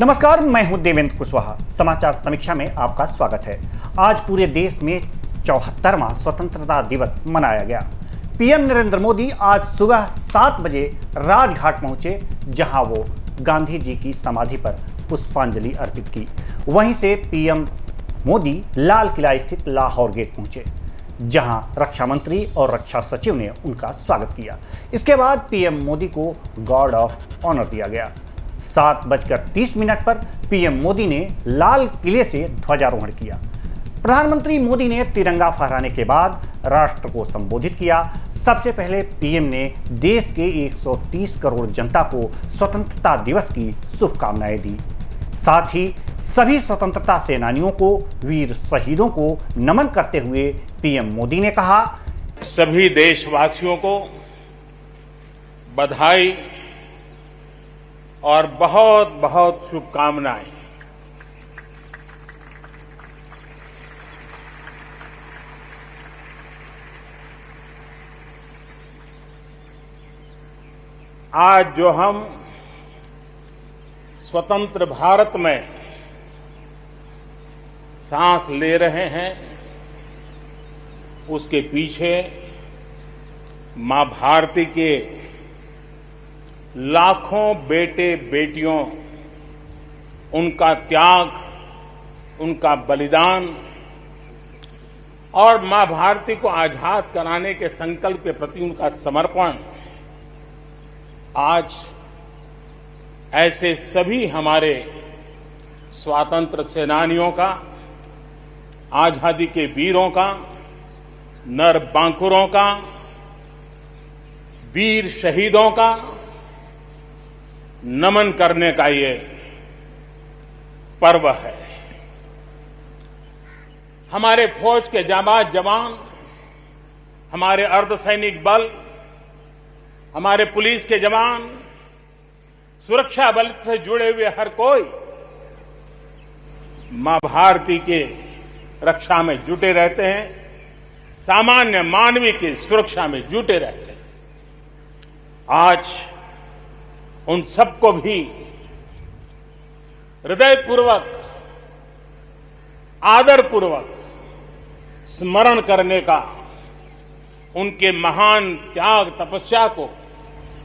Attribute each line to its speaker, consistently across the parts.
Speaker 1: नमस्कार, मैं हूं देवेंद्र कुशवाहा। समाचार समीक्षा में आपका स्वागत है। आज पूरे देश में 74वां स्वतंत्रता दिवस मनाया गया। पीएम नरेंद्र मोदी आज सुबह 7 बजे राजघाट पहुंचे, जहां वो गांधी जी की समाधि पर पुष्पांजलि अर्पित की। वहीं से पीएम मोदी लाल किला स्थित लाहौर गेट पहुंचे, जहां रक्षा मंत्री और रक्षा सचिव ने उनका स्वागत किया। इसके बाद पीएम मोदी को गार्ड ऑफ ऑनर दिया गया। 7:30 पर पीएम मोदी ने लाल किले से ध्वजारोहण किया। प्रधानमंत्री मोदी ने तिरंगा फहराने के बाद राष्ट्र को संबोधित किया। सबसे पहले पीएम ने देश के 130 करोड़ जनता को स्वतंत्रता दिवस की शुभकामनाएं दी। साथ ही सभी स्वतंत्रता सेनानियों को, वीर शहीदों को नमन करते हुए पीएम मोदी ने कहा,
Speaker 2: सभी देशवासियों को बधाई और बहुत बहुत शुभकामनाएं। आज जो हम स्वतंत्र भारत में सांस ले रहे हैं, उसके पीछे मां भारती के लाखों बेटे बेटियों, उनका त्याग, उनका बलिदान और मां भारती को आजाद कराने के संकल्प के प्रति उनका समर्पण आज ऐसे सभी हमारे स्वातंत्र्य सेनानियों का, आजादी के वीरों का, नर बांकुरों का, वीर शहीदों का नमन करने का ये पर्व है। हमारे फौज के जाबाज जवान, हमारे अर्धसैनिक बल, हमारे पुलिस के जवान, सुरक्षा बल से जुड़े हुए हर कोई मां भारती के रक्षा में जुटे रहते हैं, सामान्य मानवीय की सुरक्षा में जुटे रहते हैं। आज उन सबको भी हृदयपूर्वक, आदरपूर्वक स्मरण करने का, उनके महान त्याग तपस्या को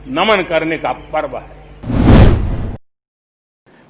Speaker 2: नमन करने का पर्व है।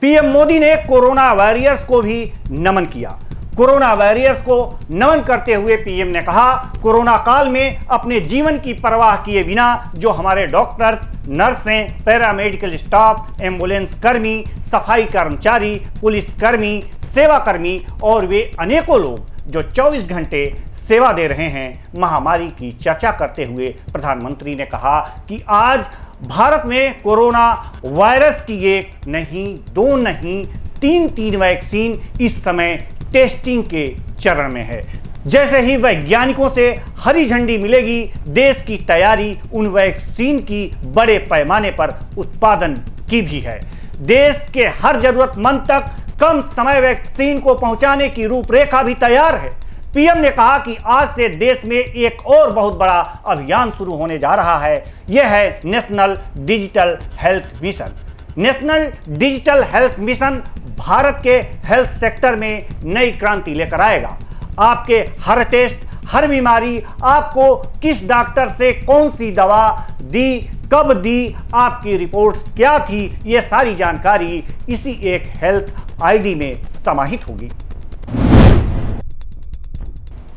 Speaker 1: पीएम मोदी ने कोरोना वॉरियर्स को भी नमन किया। कोरोना वॉरियर्स को नमन करते हुए पीएम ने कहा, कोरोना काल में अपने जीवन की परवाह किए बिना जो हमारे डॉक्टर्स, नर्सें, पैरामेडिकल स्टाफ, एम्बुलेंस कर्मी, सफाई कर्मचारी, पुलिस कर्मी, सेवा कर्मी और वे अनेकों लोग जो 24 घंटे सेवा दे रहे हैं, महामारी की चर्चा करते हुए प्रधानमंत्री ने कहा कि आज भारत में कोरोना वायरस की एक नहीं, दो नहीं, तीन वैक्सीन इस समय टेस्टिंग के चरण में है। जैसे ही वैज्ञानिकों से हरी झंडी मिलेगी, देश की तैयारी उन वैक्सीन की बड़े पैमाने पर उत्पादन की भी है। देश के हर जरूरतमंद तक कम समय वैक्सीन को पहुंचाने की रूपरेखा भी तैयार है। पीएम ने कहा कि आज से देश में एक और बहुत बड़ा अभियान शुरू होने जा रहा है। यह है national digital health mission. National digital health mission Bharat के हेल्थ सेक्टर में नई क्रांति लेकर आएगा। आपके हर टेस्ट, हर बीमारी, आपको किस डॉक्टर से कौन सी दवा दी, कब दी, आपकी रिपोर्ट्स क्या थी, ये सारी जानकारी इसी एक हेल्थ आईडी में समाहित होगी।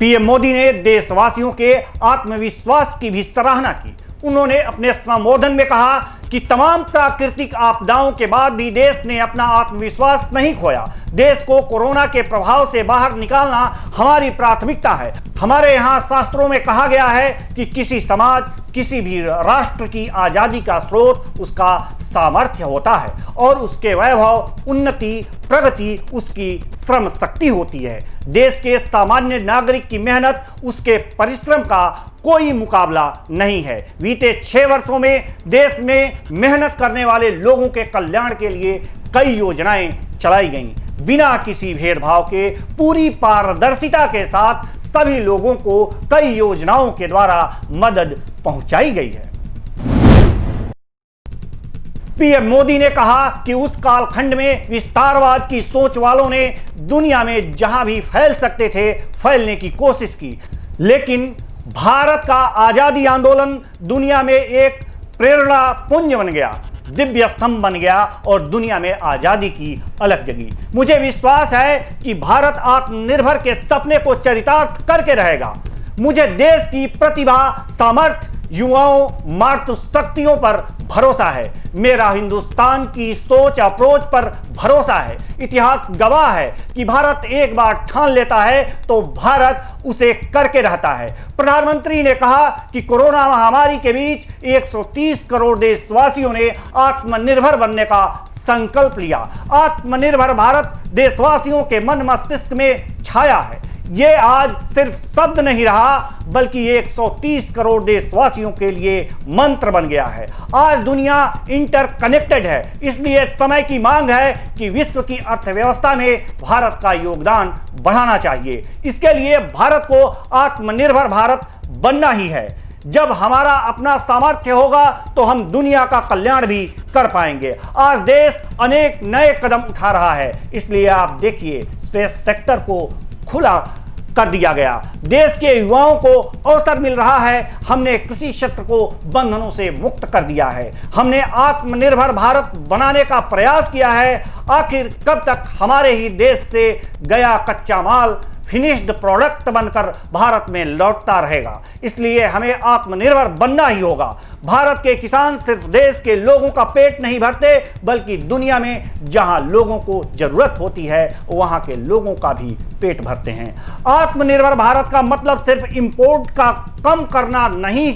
Speaker 1: पीएम मोदी ने देशवासियों के आत्मविश्वास की भी सराहना की। उन्होंने अपने संबोधन में कहा कि तमाम प्राकृतिक आपदाओं के बाद भी देश ने अपना आत्मविश्वास नहीं खोया। देश को कोरोना के प्रभाव से बाहर निकालना हमारी प्राथमिकता है। हमारे यहाँ शास्त्रों में कहा गया है कि किसी समाज, किसी भी राष्ट्र की आजादी का स्रोत उसका सामर्थ्य होता है और उसके वैभव, उन्नति, प्रगति उसकी श्रम शक्ति होती है। देश के सामान्य नागरिक की मेहनत, उसके परिश्रम का कोई मुकाबला नहीं है। बीते 6 वर्षों में देश में मेहनत करने वाले लोगों के कल्याण के लिए कई योजनाएं चलाई गईं। बिना किसी भेदभाव के, पूरी पारदर्शिता के साथ सभी लोगों को कई योजनाओं के द्वारा मदद पहुंचाई गई है। पीएम मोदी ने कहा कि उस कालखंड में विस्तारवाद की सोच वालों ने दुनिया में जहां भी फैल सकते थे फैलने की कोशिश की, लेकिन भारत का आजादी आंदोलन दुनिया में एक प्रेरणा पुंज बन गया, दिव्य स्तंभ बन गया और दुनिया में आजादी की अलग जगी। मुझे विश्वास है कि भारत आत्मनिर्भर के सपने को चरितार्थ करके रहेगा। मुझे देश की प्रतिभा, सामर्थ्य, युवाओं, मातृशक्तियों पर भरोसा है। मेरा हिंदुस्तान की सोच अप्रोच पर भरोसा है। इतिहास गवाह है कि भारत एक बार ठान लेता है तो भारत उसे करके रहता है। प्रधानमंत्री ने कहा कि कोरोना महामारी के बीच 130 करोड़ देशवासियों ने आत्मनिर्भर बनने का संकल्प लिया। आत्मनिर्भर भारत देशवासियों के मन मस्तिष्क में छाया है। ये आज सिर्फ शब्द नहीं रहा बल्कि 130 करोड़ देशवासियों के लिए मंत्र बन गया है। आज दुनिया इंटरकनेक्टेड है, इसलिए समय की मांग है कि विश्व की अर्थव्यवस्था में भारत का योगदान बढ़ाना चाहिए। इसके लिए भारत को आत्मनिर्भर भारत बनना ही है। जब हमारा अपना सामर्थ्य होगा तो हम दुनिया का कल्याण भी कर पाएंगे। आज देश अनेक नए कदम उठा रहा है, इसलिए आप देखिए स्पेस सेक्टर को खुला कर दिया गया, देश के युवाओं को अवसर मिल रहा है। हमने कृषि क्षेत्र को बंधनों से मुक्त कर दिया है। हमने आत्मनिर्भर भारत बनाने का प्रयास किया है। आखिर कब तक हमारे ही देश से गया कच्चा माल फिनिश्ड प्रोडक्ट बनकर भारत में लौटता रहेगा? इसलिए हमें आत्मनिर्भर बनना ही होगा। भारत के किसान सिर्फ देश के लोगों का पेट नहीं भरते बल्कि दुनिया में जहां लोगों को जरूरत होती है वहां के लोगों का भी पेट भरते हैं। आत्मनिर्भर भारत का मतलब सिर्फ इंपोर्ट का कम करना नहीं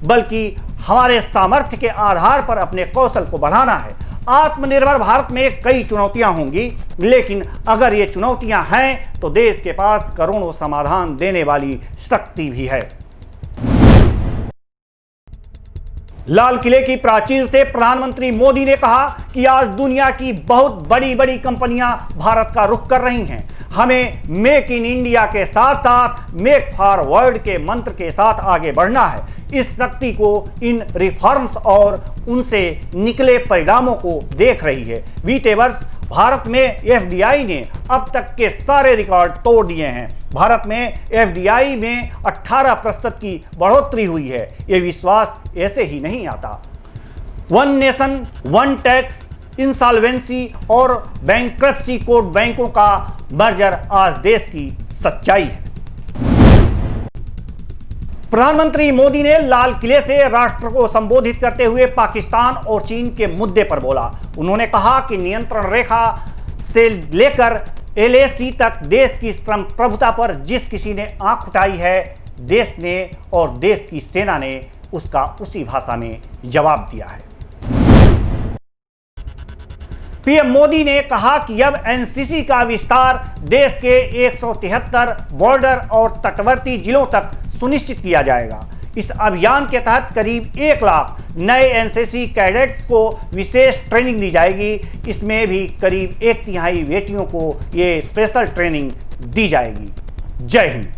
Speaker 1: बल्कि हमारे सामर्थ्य के आधार पर अपने कौशल को बढ़ाना है। आत्मनिर्भर भारत में कई चुनौतियां होंगी, लेकिन अगर ये चुनौतियां हैं तो देश के पास करोड़ों समाधान देने वाली शक्ति भी है। लाल किले की प्राचीर से प्रधानमंत्री मोदी ने कहा कि आज दुनिया की बहुत बड़ी बड़ी कंपनियां भारत का रुख कर रही हैं। हमें मेक इन इंडिया के साथ साथ मेक फॉर वर्ल्ड के मंत्र के साथ आगे बढ़ना है। इस शक्ति को इन रिफॉर्म्स और उनसे निकले परिणामों को देख रही है। बीते वर्ष भारत में एफडीआई ने अब तक के सारे रिकॉर्ड तोड़ दिए हैं। भारत में एफडीआई में 18% की बढ़ोतरी हुई है। यह विश्वास ऐसे ही नहीं आता। One nation one tax, insolvency और बैंक्रप्सी कोड बैंकों का मर्जर आज देश की सच्चाई है। प्रधानमंत्री मोदी ने लाल किले से राष्ट्र को संबोधित करते हुए पाकिस्तान और चीन के मुद्दे पर बोला। उन्होंने कहा कि नियंत्रण रेखा से लेकर एलएसी तक देश की संप्रभुता पर जिस किसी ने आंख उठाई है, देश ने और देश की सेना ने उसका उसी भाषा में जवाब दिया है। पीएम मोदी ने कहा कि अब एनसीसी का विस्तार देश के 173 बॉर्डर और तटवर्ती जिलों तक सुनिश्चित किया जाएगा। इस अभियान के तहत करीब 1 लाख नए एनसीसी कैडेट्स को विशेष ट्रेनिंग दी जाएगी। इसमें भी करीब 1/3 बेटियों को ये स्पेशल ट्रेनिंग दी जाएगी। जय हिंद।